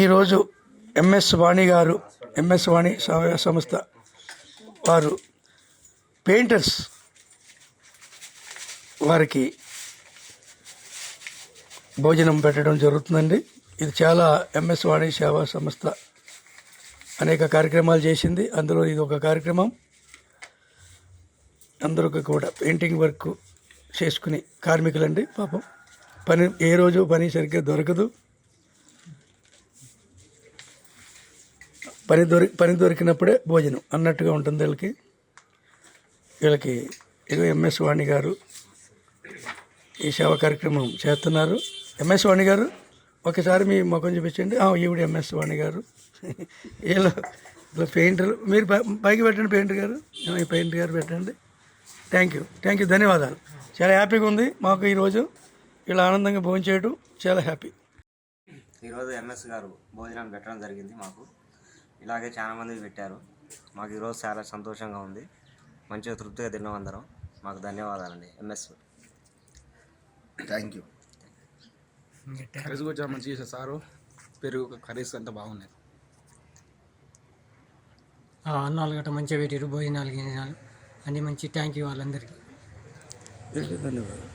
ఈరోజు ఎంఎస్ వాణి గారు, ఎంఎస్ వాణి సంస్థ వారు పెయింటర్స్ వారికి భోజనం పెట్టడం జరుగుతుందండి. ఇది చాలా ఎంఎస్ వాణి సేవా సంస్థ అనేక కార్యక్రమాలు చేసింది. అందులో ఇది ఒక కార్యక్రమం. అందరికీ కూడా పెయింటింగ్ వర్క్ చేసుకుని కార్మికులండి. పాపం ఏ రోజు పని సరిగ్గా దొరకదు. పని దొరికినప్పుడే భోజనం అన్నట్టుగా ఉంటుంది వీళ్ళకి ఇదిగో ఎంఎస్ వాణి గారు ఈ సేవా కార్యక్రమం చేస్తున్నారు. ఎంఎస్ వాణి గారు ఒకసారి మీ ముఖం చూపించండి. ఈవిడ ఎంఎస్ వాణి గారు. వీళ్ళు పెయింటర్. మీరు పైకి పెట్టండి పెయింటర్ గారు. ఈ పెయింటర్ గారు పెట్టండి. థ్యాంక్ యూ, ధన్యవాదాలు. చాలా హ్యాపీగా ఉంది మాకు ఈరోజు ఇలా ఆనందంగా భోజనం చేయడం చాలా హ్యాపీ. ఈరోజు ఎంఎస్ గారు భోజనం పెట్టడం జరిగింది. మాకు ఇలాగే చాలా మందికి పెట్టారు. మాకు ఈరోజు చాలా సంతోషంగా ఉంది. మంచిగా తృప్తిగా తిన్నాం అందరం. మాకు ధన్యవాదాలండి ఎంఎస్. Thank you. కర్రీస్ కూడా చాలా మంచిగా చేశారు సారు. పెరుగు కర్రీస్ అంతా బాగున్నాయి. అన్నాలు గట్రా మంచిగా పెట్టారు. భోజనాలు గిజనాలు అన్నీ మంచి. థ్యాంక్ యూ వాళ్ళందరికీ. ధన్యవాదాలు.